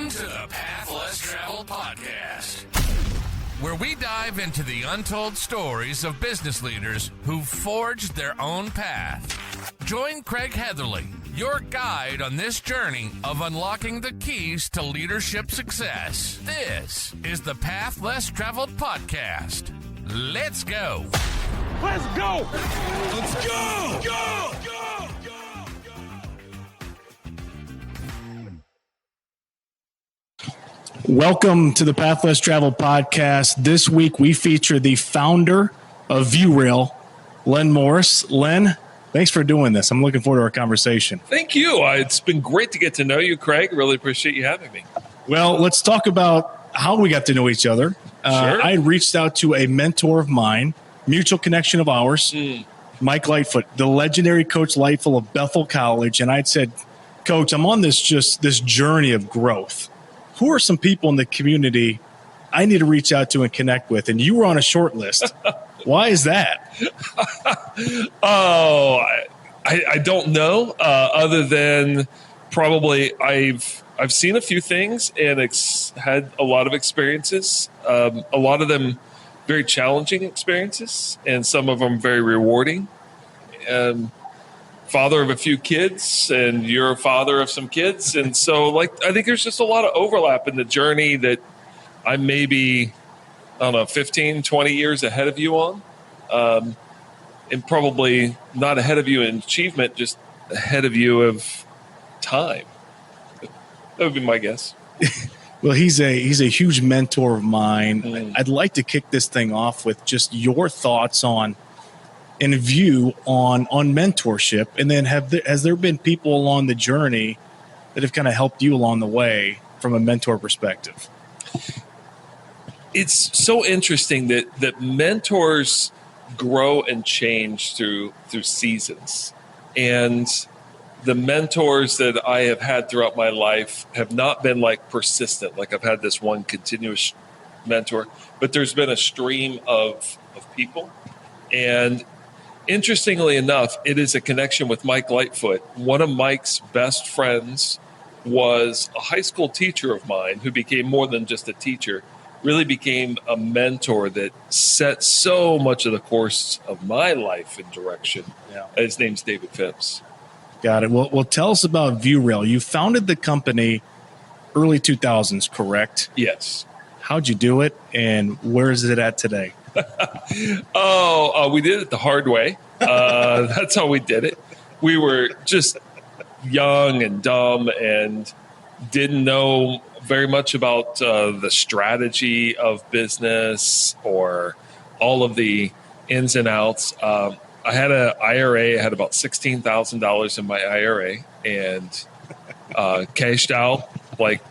Welcome to the Path Less Traveled podcast, where we dive into the untold stories of business leaders who forged their own path. Join Craig Heatherly, your guide on this journey of unlocking the keys to leadership success. This is the Path Less Traveled podcast. Let's go. Let's go. Let's go. Go. Welcome to the Path Less Travel podcast. This week we feature the founder of Viewrail, Len Morris. Len, thanks for doing this. I'm looking forward to our conversation. Thank you. It's been great to get to know you, Craig. Really appreciate you having me. Well, let's talk about how we got to know each other. Sure. I reached out to a mentor of mine, mutual connection of ours, Mike Lightfoot, the legendary Coach Lightfoot of Bethel College. And I'd said, Coach, I'm on this journey of growth. Who are some people in the community I need to reach out to and connect with? And you were on a short list. Why is that? I don't know. Other than probably I've seen a few things and had a lot of experiences. A lot of them very challenging experiences, and some of them very rewarding. Father of a few kids, and you're a father of some kids. And so I think there's just a lot of overlap in the journey that I may be, 15, 20 years ahead of you on. And probably not ahead of you in achievement, just ahead of you of time. That would be my guess. Well, he's a huge mentor of mine. I'd like to kick this thing off with just your thoughts on mentorship, and then has there been people along the journey that have kind of helped you along the way from a mentor perspective? It's so interesting that mentors grow and change through seasons, and the mentors that I have had throughout my life have not been persistent. I've had this one continuous mentor, but there's been a stream of people. And interestingly enough, it is a connection with Mike Lightfoot. One of Mike's best friends was a high school teacher of mine who became more than just a teacher, really became a mentor that set so much of the course of my life in direction. Yeah. His name's David Phipps. Got it. Well, tell us about Viewrail. You founded the company early 2000s, correct? Yes. How'd you do it, and where is it at today? We did it the hard way. That's how we did it. We were just young and dumb and didn't know very much about the strategy of business or all of the ins and outs. I had an IRA. I had about $16,000 in my IRA and cashed out,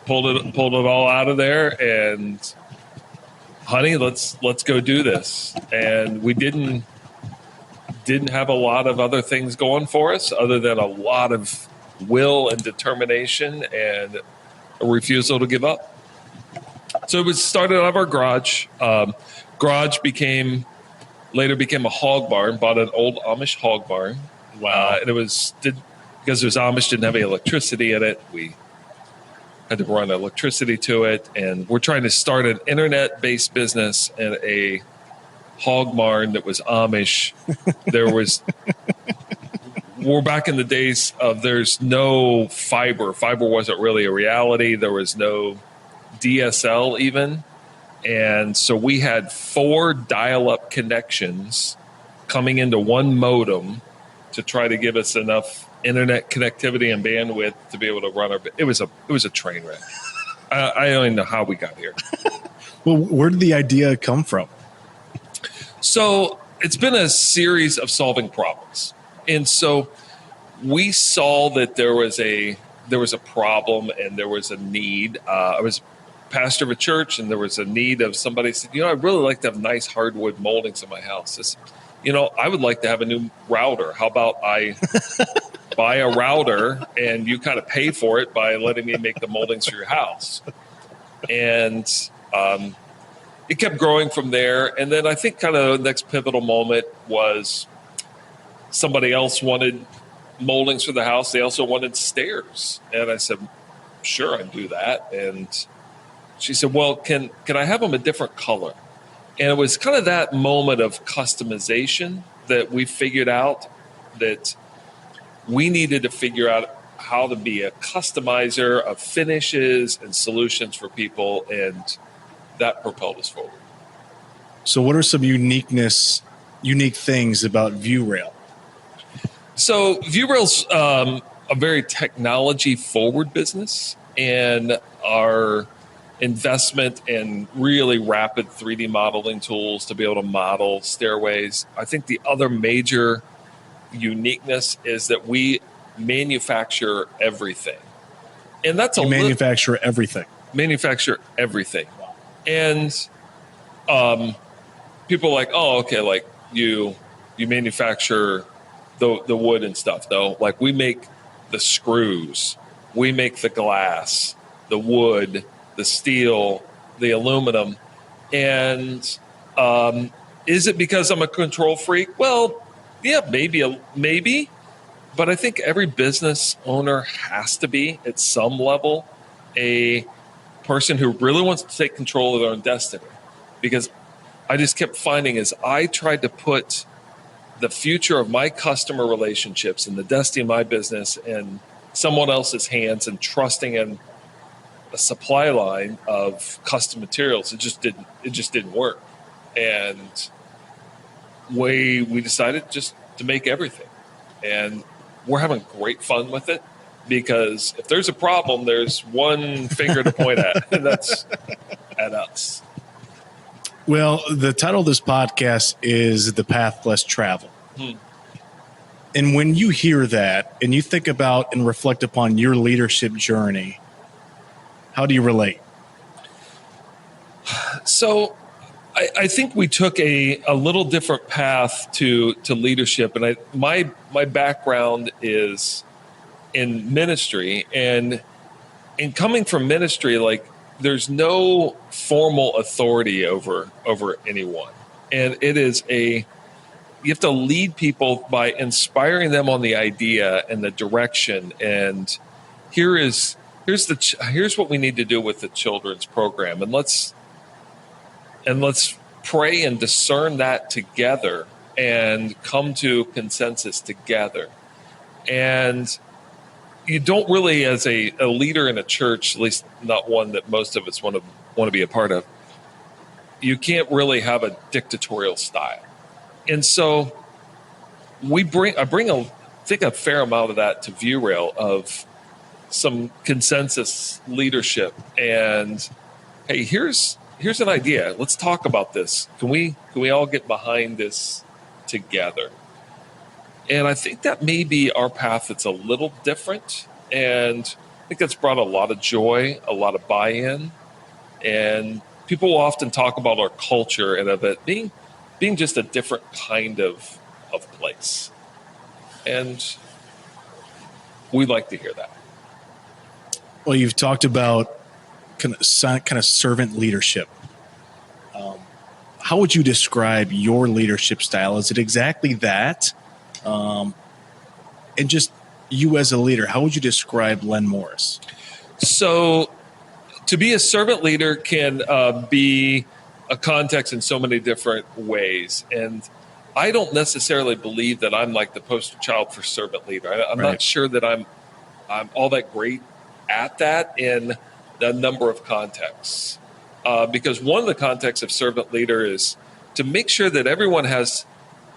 pulled it all out of there and, honey, let's go do this. And we didn't have a lot of other things going for us other than a lot of will and determination and a refusal to give up. So it was started out of our garage. Garage later became a hog barn. Bought an old Amish hog barn. Wow! And because it was Amish, didn't have any electricity in it. We had to run electricity to it, and we're trying to start an internet-based business in a hog barn that was Amish. We're back in the days of there's no fiber. Fiber wasn't really a reality. There was no DSL even. And so we had 4 dial-up connections coming into one modem to try to give us enough internet connectivity and bandwidth to be able to run it was a train wreck. I don't even know how we got here. Well, where did the idea come from? So it's been a series of solving problems. And so we saw that there was a problem and there was a need. I was pastor of a church, and there was a need of somebody said, I'd really like to have nice hardwood moldings in my house. I would like to have a new router. How about I buy a router and you kind of pay for it by letting me make the moldings for your house? And it kept growing from there. And then I think kind of the next pivotal moment was somebody else wanted moldings for the house. They also wanted stairs. And I said, sure, I do that. And she said, well, can I have them a different color? And it was kind of that moment of customization that we figured out that we needed to figure out how to be a customizer of finishes and solutions for people. And that propelled us forward. So what are some unique things about Viewrail? So Viewrail's a very technology-forward business, and our investment in really rapid 3D modeling tools to be able to model stairways. I think the other major uniqueness is that we manufacture everything. And that's manufacture everything. Manufacture everything. And people are like, oh, okay, like you manufacture the wood and stuff. No, like we make the screws, we make the glass, the wood, the steel, the aluminum. And is it because I'm a control freak? Well, yeah, maybe. But I think every business owner has to be, at some level, a person who really wants to take control of their own destiny. Because I just kept finding as I tried to put the future of my customer relationships and the destiny of my business in someone else's hands and trusting in a supply line of custom materials, it just didn't work. And we decided just to make everything. And we're having great fun with it, because if there's a problem, there's one finger to point at, and that's at us. Well, the title of this podcast is The Path Less Traveled. And when you hear that and you think about and reflect upon your leadership journey, how do you relate? So I think we took a little different path to leadership. And my background is in ministry, and in coming from ministry, like there's no formal authority over anyone. And it is you have to lead people by inspiring them on the idea and the direction. And here's what we need to do with the children's program. And let's pray and discern that together and come to consensus together. And you don't really, as a leader in a church, at least not one that most of us want to be a part of, you can't really have a dictatorial style. And so I bring a fair amount of that to Viewrail, of some consensus leadership. And hey, here's an idea. Let's talk about this. Can we all get behind this together? And I think that may be our path that's a little different. And I think that's brought a lot of joy, a lot of buy-in. And people will often talk about our culture and of it being just a different kind of place. And we like to hear that. Well, you've talked about kind of servant leadership. How would you describe your leadership style? Is it exactly that? And just you as a leader, how would you describe Len Morris? So to be a servant leader can be a context in so many different ways. And I don't necessarily believe that I'm like the poster child for servant leader. I'm Right. not sure that I'm all that great at that in a number of contexts. Because one of the contexts of servant leader is to make sure that everyone has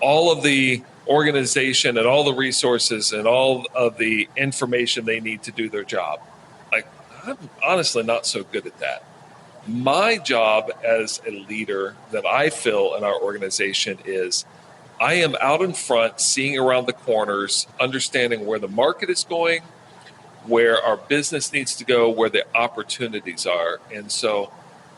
all of the organization and all the resources and all of the information they need to do their job. Like, I'm honestly not so good at that. My job as a leader that I feel in our organization is I am out in front, seeing around the corners, understanding where the market is going, where our business needs to go, where the opportunities are. And so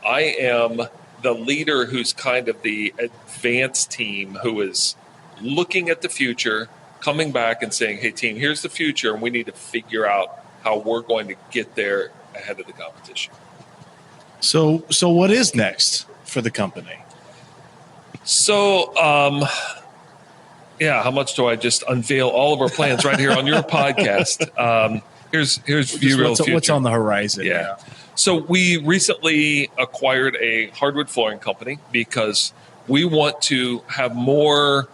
I am the leader who's kind of the advanced team who is looking at the future, coming back and saying, hey, team, here's the future, and we need to figure out how we're going to get there ahead of the competition. So what is next for the company? So, how much do I just unveil all of our plans right here on your podcast? Here's Viewrail what's on the horizon. Yeah. So we recently acquired a hardwood flooring company because we want to have more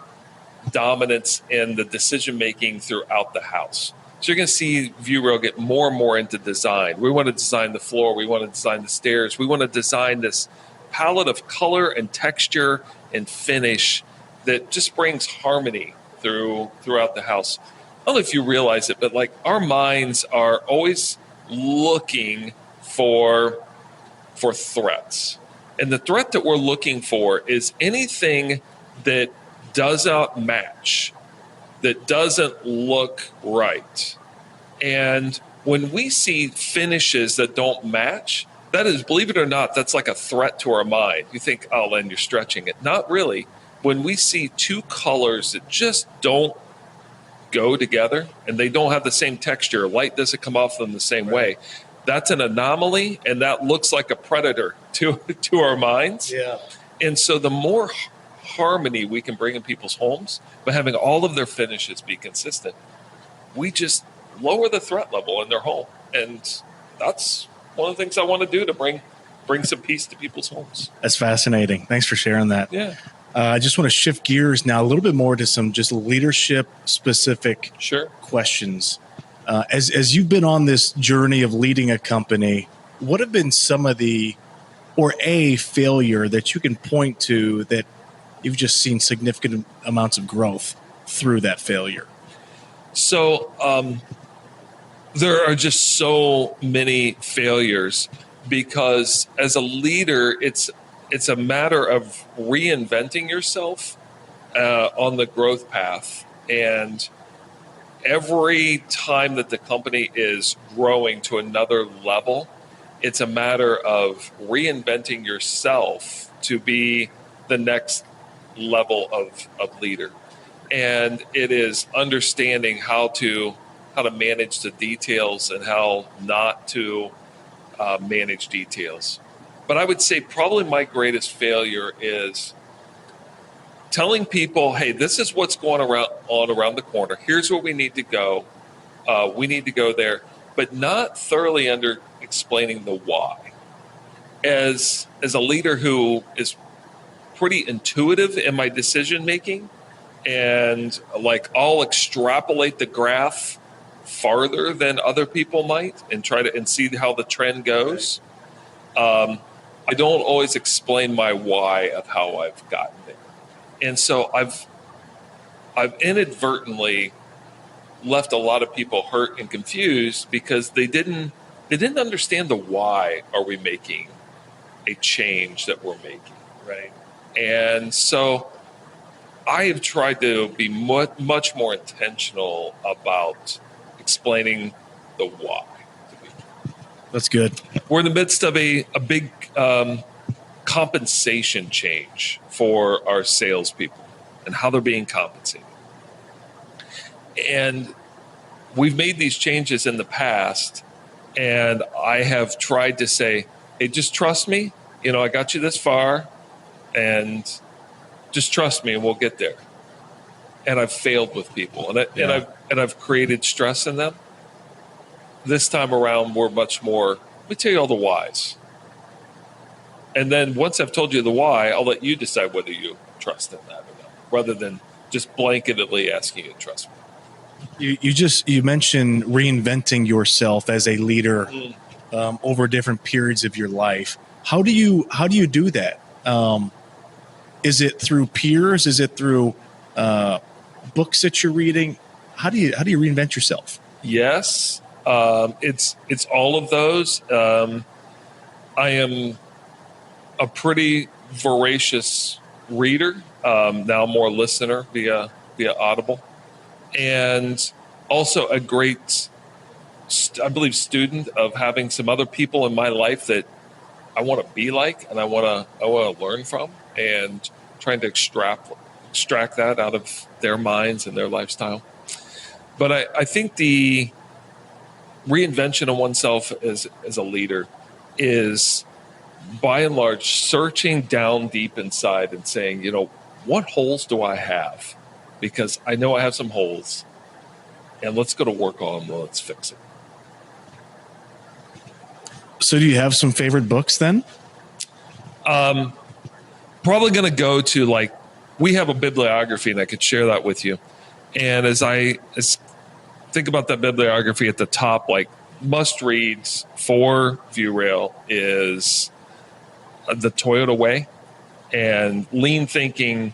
dominance in the decision making throughout the house. So you're going to see Viewrail get more and more into design. We want to design the floor. We want to design the stairs. We want to design this palette of color and texture and finish that just brings harmony throughout the house. I don't know if you realize it, but like our minds are always looking for threats. And the threat that we're looking for is anything that does not match, that doesn't look right. And when we see finishes that don't match, that is, believe it or not, that's like a threat to our mind. You think, oh, Len, you're stretching it. Not really. When we see two colors that just don't go together and they don't have the same texture, light doesn't come off them the same way, that's an anomaly, and that looks like a predator to our minds. Yeah. And so the more harmony we can bring in people's homes by having all of their finishes be consistent, we just lower the threat level in their home. And that's one of the things I want to do to bring some peace to people's homes. That's fascinating. Thanks for sharing that. Yeah. I just want to shift gears now a little bit more to some just leadership specific questions. As you've been on this journey of leading a company, what have been some of a failure that you can point to that you've just seen significant amounts of growth through that failure? So there are just so many failures because as a leader, it's a matter of reinventing yourself on the growth path. And every time that the company is growing to another level, it's a matter of reinventing yourself to be the next level of leader. And it is understanding how to manage the details and how not to manage details. But I would say probably my greatest failure is telling people, hey, this is what's going on around the corner. Here's where we need to go. We need to go there, but not thoroughly explaining the why. As a leader who is pretty intuitive in my decision making, and like I'll extrapolate the graph farther than other people might and try to see how the trend goes. I don't always explain my why of how I've gotten there. And so I've inadvertently left a lot of people hurt and confused because they didn't understand the why are we making a change that we're making, right? And so I have tried to be much more intentional about explaining the why. That's good. We're in the midst of a big compensation change for our salespeople and how they're being compensated. And we've made these changes in the past, and I have tried to say, hey, just trust me. You know, I got you this far, and just trust me, and we'll get there. And I've failed with people, and I've created stress in them. This time around, we're much more, let me tell you all the whys. And then once I've told you the why, I'll let you decide whether you trust in that or not, rather than just blanketly asking you to trust me. You mentioned reinventing yourself as a leader over different periods of your life. How do you do that? Is it through peers? Is it through books that you're reading? How do you reinvent yourself? Yes, it's all of those. I am a pretty voracious reader, now more listener via Audible, and also a great, I believe, student of having some other people in my life that I want to be like and I want to learn from, and trying to extract that out of their minds and their lifestyle. But I think the reinvention of oneself as a leader is, by and large, searching down deep inside and saying, you know, what holes do I have? Because I know I have some holes, and let's go to work on them. Let's fix it. So do you have some favorite books then? Probably going to go to, like, we have a bibliography, and I could share that with you. And as think about that bibliography at the top, like, must reads for Viewrail is the Toyota Way, and lean thinking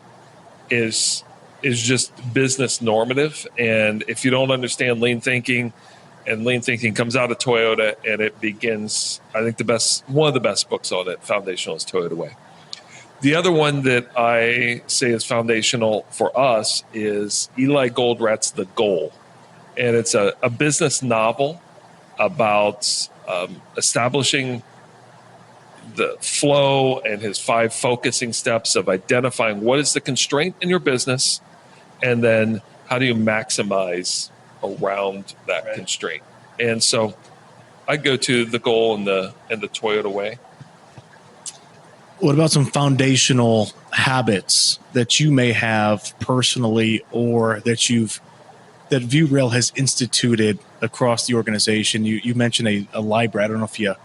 is just business normative. And if you don't understand lean thinking, and lean thinking comes out of Toyota, and it begins, I think one of the best books on it, foundational, is Toyota Way. The other one that I say is foundational for us is Eli Goldratt's The Goal. And it's a business novel about establishing the flow and his 5 focusing steps of identifying what is the constraint in your business, and then how do you maximize around that constraint. And so I go to The Goal and the Toyota Way. What about some foundational habits that you may have personally, or that Viewrail has instituted across the organization? You mentioned a library. I don't know if you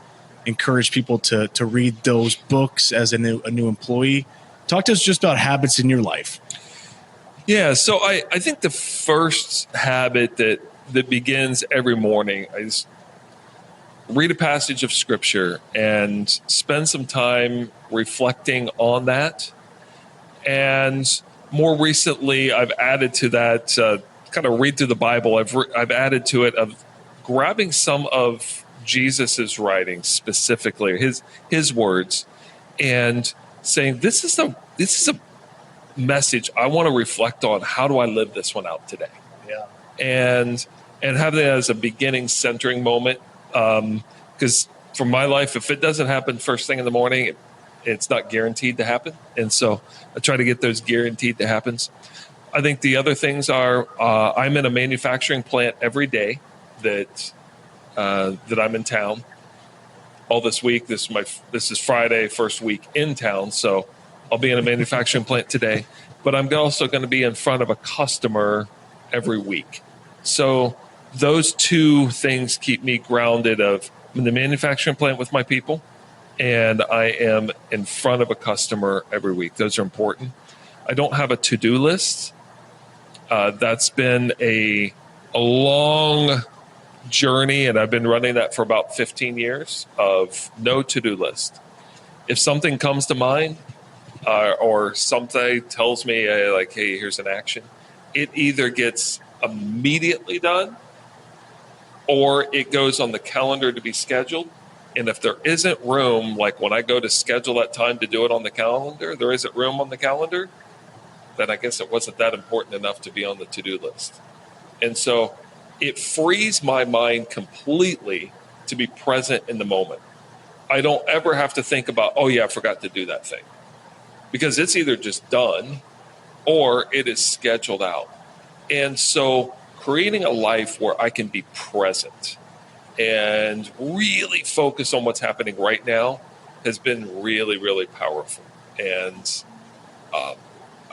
encourage people to read those books as a new employee. Talk to us just about habits in your life. Yeah, so I think the first habit that begins every morning, I just read a passage of scripture and spend some time reflecting on that. And more recently, I've added to that, kind of read through the Bible. I've added to it of grabbing some of Jesus's writings, specifically his words, and saying, this is a message I want to reflect on. How do I live this one out today? Yeah. And have that as a beginning centering moment. Because for my life, if it doesn't happen first thing in the morning, it's not guaranteed to happen. And so I try to get those guaranteed to happens. I think the other things are, I'm in a manufacturing plant every day that I'm in town. All this week, this is Friday, first week in town. So I'll be in a manufacturing plant today, but I'm also going to be in front of a customer every week. So those two things keep me grounded. I'm in the manufacturing plant with my people, and I am in front of a customer every week. Those are important. I don't have a to-do list. That's been a long journey, and I've been running that for about 15 years of no to-do list. If something comes to mind, or something tells me like, hey, here's an action, it either gets immediately done or it goes on the calendar to be scheduled. And if there isn't room, like when I go to schedule that time to do it on the calendar, there isn't room on the calendar, then I guess it wasn't that important enough to be on the to-do list. And so it frees my mind completely to be present in the moment. I don't ever have to think about, oh yeah, I forgot to do that thing. Because it's either just done or it is scheduled out. And so creating a life where I can be present and really focus on what's happening right now has been really, really powerful. And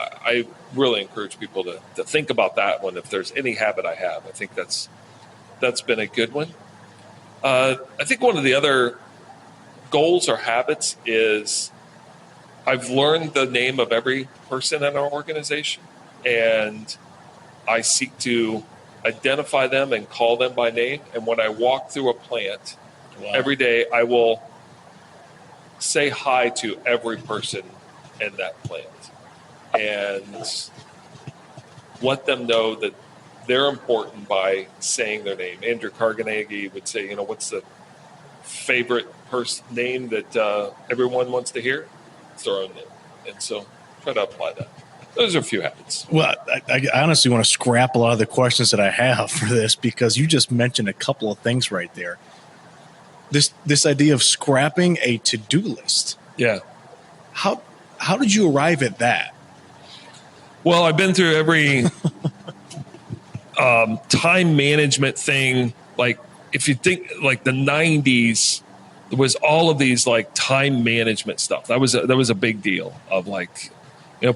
I really encourage people to think about that one. If there's any habit I have, I think that's been a good one. I think one of the other goals or habits is I've learned the name of every person in our organization, and I seek to identify them and call them by name. And when I walk through a plant every day, I will say hi to every person in that plant and let them know that they're important by saying their name. Andrew Carganegi would say, what's the favorite name that everyone wants to hear? It's their own name. And so try to apply that. Those are a few habits. Well, I honestly want to scrap a lot of the questions that I have for this, because you just mentioned a couple of things right there. This idea of scrapping a to-do list. Yeah. How did you arrive at that? Well, I've been through every time management thing. Like, if you think like the 90s, there was all of these like time management stuff. That was a big deal of like,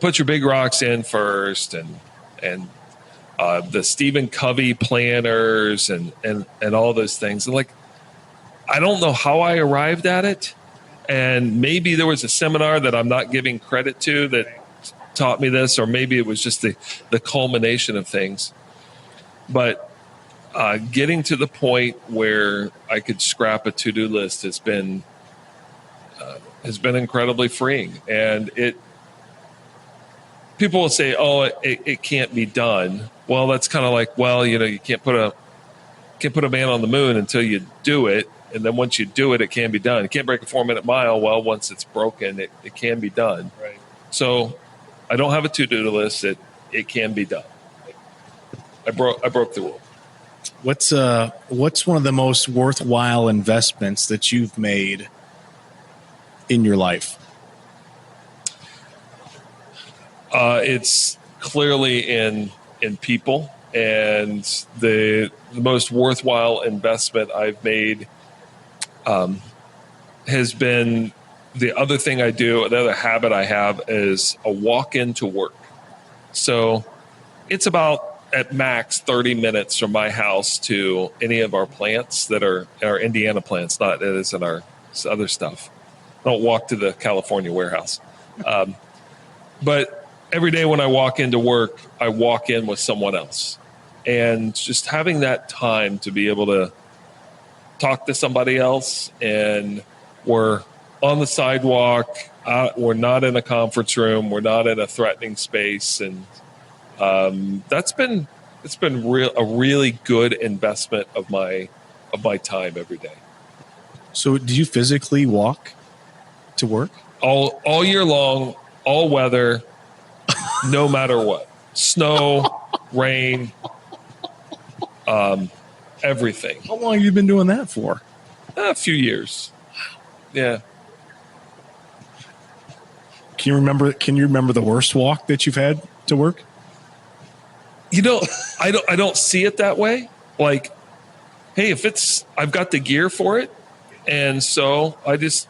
put your big rocks in first, and the Stephen Covey planners and all those things. And like, I don't know how I arrived at it. And maybe there was a seminar that I'm not giving credit to that taught me this, or maybe it was just the culmination of things. But getting to the point where I could scrap a to-do list has been incredibly freeing. And people will say, "Oh, it can't be done." Well, that's kind of like, well, you can't put a man on the moon until you do it. And then once you do it, it can be done. You can't break a 4-minute mile. Well, once it's broken, it can be done. Right. So I don't have a to-do list. It can be done. I broke the rule. What's one of the most worthwhile investments that you've made in your life? It's clearly in people, and the most worthwhile investment I've made has been the other thing I do. Another habit I have is a walk into work. So it's about at max 30 minutes from my house to any of our plants that are our Indiana plants, not that isn't our other stuff. I don't walk to the California warehouse. But every day when I walk into work, I walk in with someone else. And just having that time to be able to talk to somebody else, and we're on the sidewalk, we're not in a conference room, we're not in a threatening space. And it's been a really good investment of my time every day. So do you physically walk to work? All year long, all weather, no matter what. Snow, rain, everything. How long have you been doing that for? A few years. Yeah. Can you remember the worst walk that you've had to work? I don't see it that way. Like, hey, I've got the gear for it, and so I just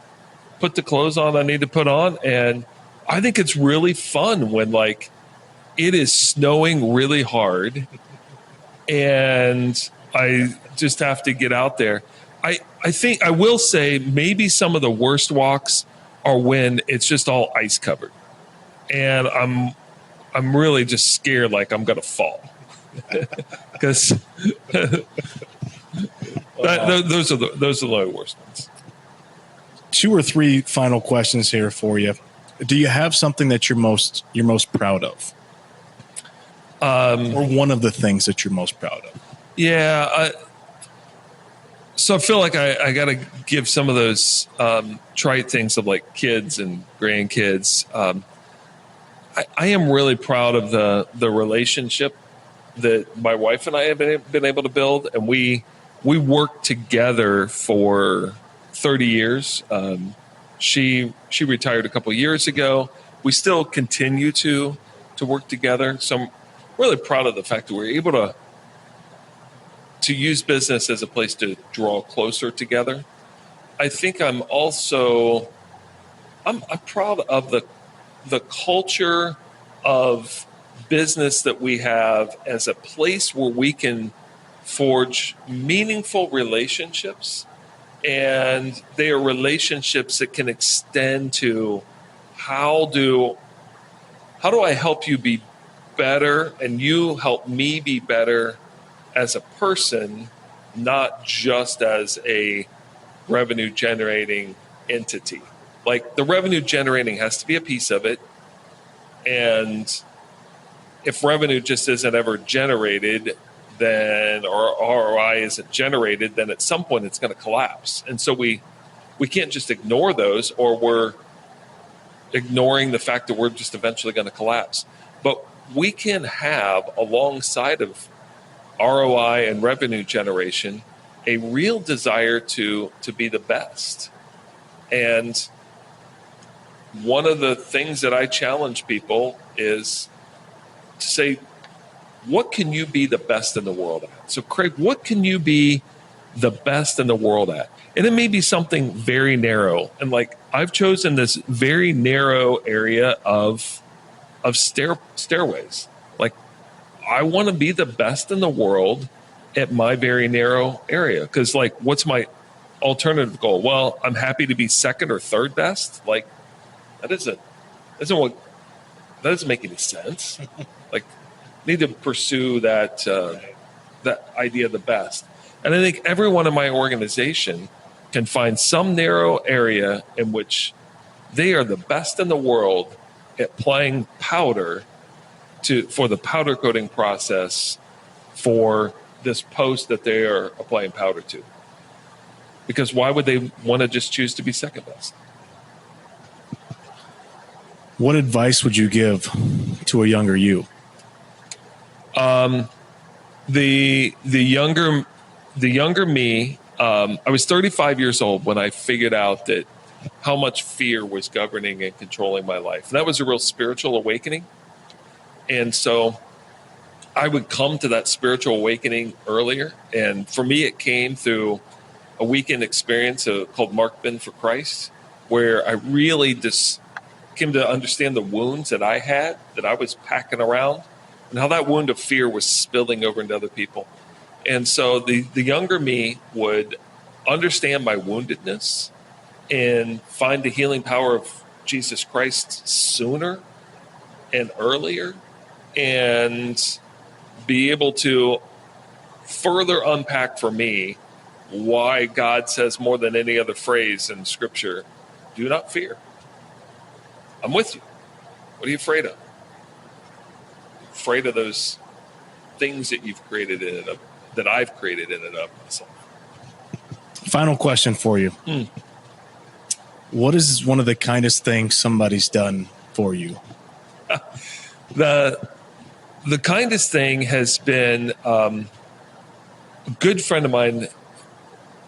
put the clothes on I need to put on, and I think it's really fun when like it is snowing really hard and I just have to get out there. I think I will say maybe some of the worst walks are when it's just all ice covered, and I'm really just scared like I'm gonna fall because those are the worst ones. 2 or 3 final questions here for you. Do you have something that you're most proud of? Or one of the things that you're most proud of? Yeah. So I feel like I got to give some of those trite things of like kids and grandkids. I am really proud of the relationship that my wife and I have been able to build, and we worked together for 30 years. She retired a couple years ago. We still continue to work together. So I'm really proud of the fact that we're able to use business as a place to draw closer together. I think I'm proud of the culture of business that we have as a place where we can forge meaningful relationships, and they are relationships that can extend to how do I help you be better and you help me be better as a person, not just as a revenue generating entity. Like the revenue generating has to be a piece of it, and if revenue just isn't ever generated, then or ROI isn't generated, then at some point it's going to collapse. And so we can't just ignore those, or we're ignoring the fact that we're just eventually going to collapse. But we can have, alongside of ROI and revenue generation, a real desire to be the best. And one of the things that I challenge people is to say, what can you be the best in the world at? So Craig, what can you be the best in the world at? And it may be something very narrow. And like I've chosen this very narrow area of stairways. Like I want to be the best in the world at my very narrow area. Because like what's my alternative goal. Well, I'm happy to be second or third best. Like, that doesn't make any sense. Like, need to pursue that idea of the best. And I think everyone in my organization can find some narrow area in which they are the best in the world at applying powder for the powder coating process for this post that they are applying powder to. Because why would they want to just choose to be second best? What advice would you give to a younger you? The younger me, I was 35 years old when I figured out that how much fear was governing and controlling my life. And that was a real spiritual awakening. And so I would come to that spiritual awakening earlier. And for me, it came through a weekend experience called Mark Ben for Christ, where I really just came to understand the wounds that I had, that I was packing around, and how that wound of fear was spilling over into other people. And so the younger me would understand my woundedness and find the healing power of Jesus Christ sooner and earlier, and be able to further unpack for me why God says more than any other phrase in Scripture, do not fear. I'm with you. What are you afraid of? Afraid of those things that you've created in and of, that I've created in and of myself. Final question for you. What is one of the kindest things somebody's done for you? The kindest thing has been a good friend of mine,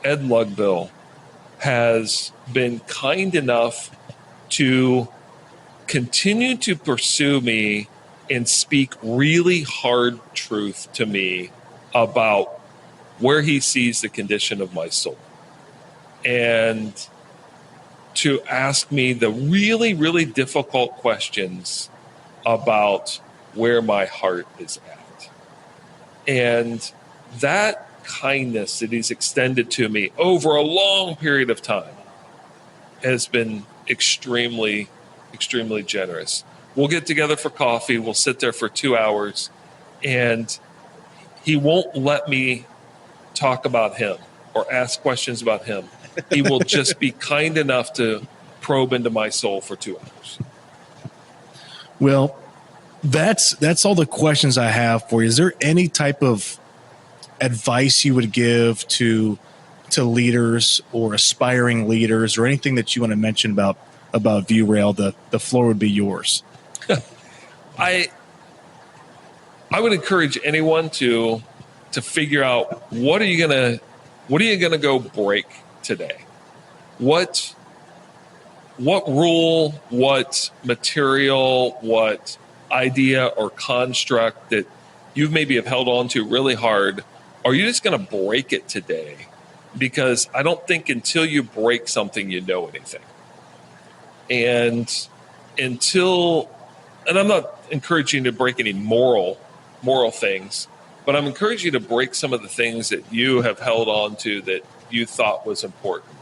Ed Lugville, has been kind enough to continue to pursue me and speak really hard truth to me about where he sees the condition of my soul. And to ask me the really, really difficult questions about where my heart is at. And that kindness that he's extended to me over a long period of time has been extremely, extremely generous. We'll get together for coffee. We'll sit there for 2 hours, and he won't let me talk about him or ask questions about him. He will just be kind enough to probe into my soul for 2 hours. Well, that's all the questions I have for you. Is there any type of advice you would give to leaders or aspiring leaders, or anything that you want to mention about Viewrail? The floor would be yours. I would encourage anyone to figure out what are you gonna go break today? What rule, what material, what idea or construct that you maybe have held on to really hard, are you just going to break it today? Because I don't think until you break something, you know anything. And I'm not encouraging you to break any moral things, but I'm encouraging you to break some of the things that you have held on to that you thought was important.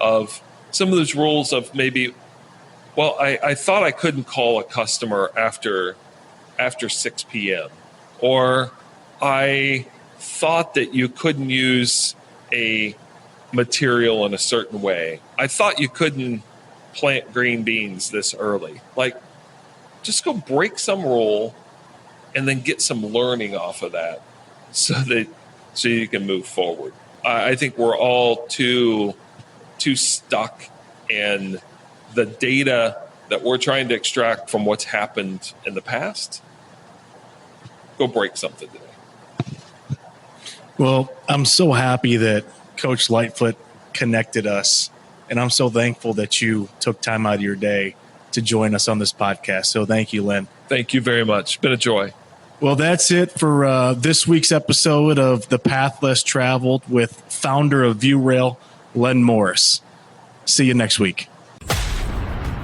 Of some of those rules of maybe, well, I thought I couldn't call a customer after 6 p.m. Or I thought that you couldn't use a material in a certain way. I thought you couldn't plant green beans this early. Like, just go break some rule and then get some learning off of that so you can move forward. I think we're all too stuck in the data that we're trying to extract from what's happened in the past. Go break something today. Well, I'm so happy that Coach Lightfoot connected us, and I'm so thankful that you took time out of your day to join us on this podcast. So thank you, Len. Thank you very much. It's been a joy. Well, that's it for this week's episode of The Path Less Traveled with founder of Viewrail, Len Morris. See you next week.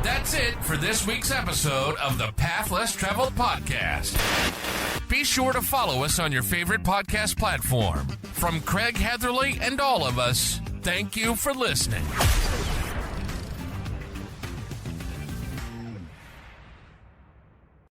That's it for this week's episode of the Path Less Traveled podcast. Be sure to follow us on your favorite podcast platform. From Craig Heatherly and all of us, Thank you for listening.